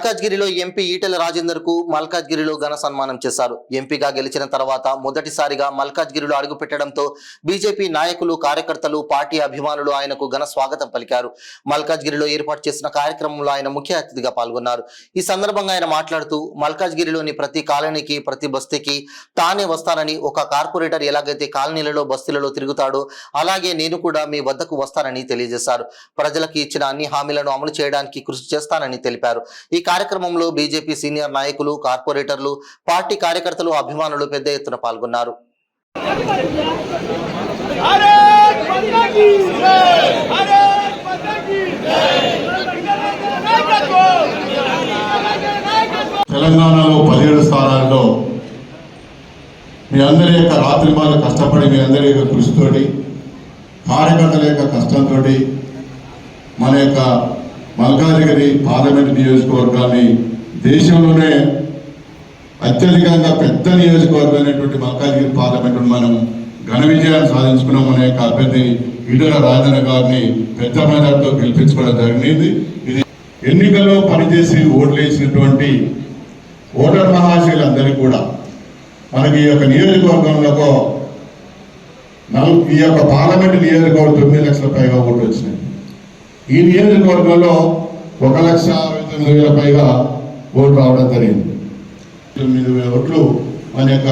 మల్కాజ్గిరిలో ఎంపీ ఈటెల రాజేందర్ కు మల్కాజ్గిరిలో ఘన సన్మానం చేశారు. ఎంపీగా గెలిచిన తర్వాత మొదటిసారిగా మల్కాజ్గిరిలో అడుగుపెట్టడంతో బీజేపీ నాయకులు, కార్యకర్తలు, పార్టీ అభిమానులు ఆయనకు ఘన స్వాగతం పలికారు. మల్కాజ్గిరిలో ఏర్పాటు చేసిన కార్యక్రమంలో ఆయన ముఖ్య అతిథిగా పాల్గొన్నారు. ఈ సందర్భంగా ఆయన మాట్లాడుతూ మల్కాజ్గిరిలోని ప్రతి కాలనీకి, ప్రతి బస్తీకి తానే వస్తానని, ఒక కార్పొరేటర్ ఎలాగైతే కాలనీలలో, బస్తీలలో తిరుగుతాడో అలాగే నేను కూడా మీ వద్దకు వస్తానని తెలియజేశారు. ప్రజలకు ఇచ్చిన అన్ని హామీలను అమలు చేయడానికి కృషి చేస్తానని తెలిపారు. ఈ కార్యక్రమంలో బీజేపీ సీనియర్ నాయకులు, కార్పొరేటర్లు, పార్టీ కార్యకర్తలు, అభిమానులు పెద్ద ఎత్తున పాల్గొన్నారు. తెలంగాణలో 17 స్థానాల్లో మీ అందరి యొక్క రాత్రిమాల కష్టపడి, మీ అందరి యొక్క కృషితోటి, కార్యకర్తల యొక్క కష్టంతో మన యొక్క మల్కాజ్గిరి పార్లమెంట్ నియోజకవర్గాన్ని దేశంలోనే అత్యధికంగా పెద్ద నియోజకవర్గమైనటువంటి మల్కాజ్గిరి పార్లమెంట్ మనం ఘన విజయాన్ని సాధించుకున్నాం. మన యొక్క అభ్యర్థి ఈటెల రాజేందర్ గారిని పెద్ద మెజార్టీతో గెలిపించుకోవడం జరిగింది. ఇది ఎన్నికల్లో పనిచేసి ఓట్లేసినటువంటి ఓటర్ మహాశయులందరికీ కూడా మనకి ఈ యొక్క నియోజకవర్గంలో ఈ యొక్క పార్లమెంట్ నియోజకవర్గం 9 లక్షల పైగా ఓట్లు వచ్చినాయి. ఈ నియోజకవర్గంలో 1,69,000 పైగా ఓట్లు రావడం జరిగింది. 9,000 ఓట్లు మన యొక్క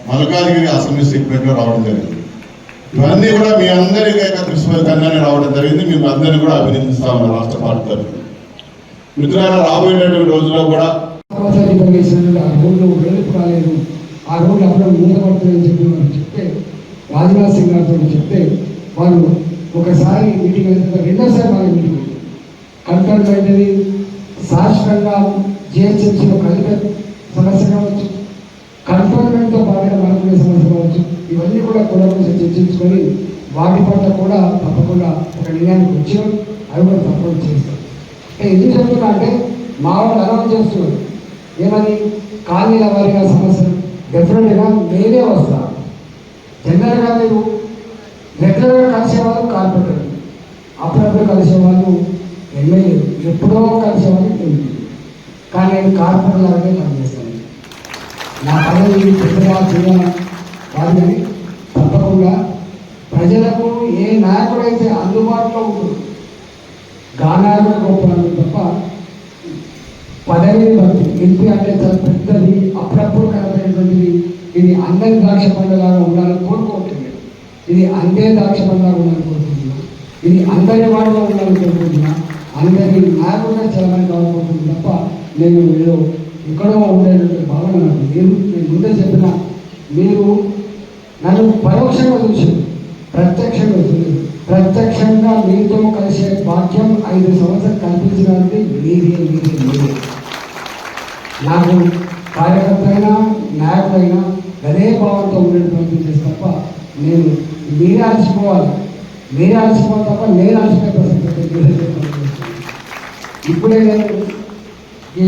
మల్కాజ్గిరి అసెంబ్లీ సెగ్మెంట్లో రావడం జరిగింది. ఇవన్నీ కూడా మీ అందరి యొక్క కృషి ఫలితంగానే రావడం జరిగింది. మేము అందరినీ కూడా అభినందిస్తా ఉన్నాం రాష్ట్ర పార్టీ తరఫున. మిత్రులారా, రాబోయేటటువంటి రోజుల్లో కూడా ఆ రోడ్లు అప్పుడు మూతపడుతుందని చెప్పి వాళ్ళు చెప్తే, రాజ్నాథ్ సింగ్ గారితో చెప్తే వాళ్ళు ఒకసారి మీటింగ్ అయితే రెండోసారి మనకి మీటింగ్ కంట్రోల్మెంట్ అనేది శాశ్వతంగా జిహెచ్ఎంసీలో కలిపే సమస్య కావచ్చు, కంట్రోల్మెంట్తో పాటుగా మనకునే సమస్య కావచ్చు. ఇవన్నీ కూడా కూడబోసి చర్చించుకొని వాటి పట్ల కూడా తప్పకుండా ఒక నిర్ణయానికి వచ్చాం. అవి కూడా తప్పకుండా చేస్తాం. ఎందుకు చెప్తున్నా అంటే మా వాళ్ళు అనౌన్స్ చేస్తున్నారు ఏమని, కాలనీల వారిగా సమస్యలు డెఫినెట్గా నేనే వస్తాను. జనరల్గా మీరు రెగ్యులర్గా కలిసేవాళ్ళు కార్పొరేటర్, అప్పుడప్పుడు కలిసేవాళ్ళు ఎమ్మెల్యే, ఎప్పుడో కలిసేవాళ్ళు ఎంపీ. కానీ నేను కార్పొరేటర్ లాగానే పనిచేస్తాను. నా పదవి పెద్దగా చేయాలి కాదు, కానీ తప్పకుండా ప్రజలకు ఏ నాయకుడైతే అందుబాటులో ఉంటుంది, గానాయకుడు గొప్ప తప్ప పదవిని బట్టి ఎంపీ అంటే చాలా పెద్దది, అప్పుడప్పుడు కనపడేటువంటిది. ఇది అందరి ద్రాక్ష పండుగలాగా ఉండాలని కోరుకోవట్లేదు. ఇది అందే ద్రాక్ష పండుగ ఉండాలని కోరుకుంటున్నా. ఇది అందరి వాడిలో ఉండాలని కోరుకుంటున్నా. అందరి నాయకుడిగా చలామణి కావాలనుకుంటుంది తప్ప నేను ఏదో ఎక్కడో ఉండేటువంటి భావన నాకు నేను ముందే చెప్పిన. మీరు నన్ను పరోక్షంగా చూసారు, ప్రత్యక్షంగా చూసారు. ప్రత్యక్షంగా మీతో కలిసే భాగ్యం 5 సంవత్సరాలు కల్పించడానికి మీరే. నాకు కార్యకర్త అయినా నాయకుడైనా అదే భావంతో ఉండేటువంటి చేసి తప్ప నేను మీరే అలసిపోవాలి తప్ప నేను అలసిపోయే ప్రసక్తి ఇప్పుడే నేను ఈ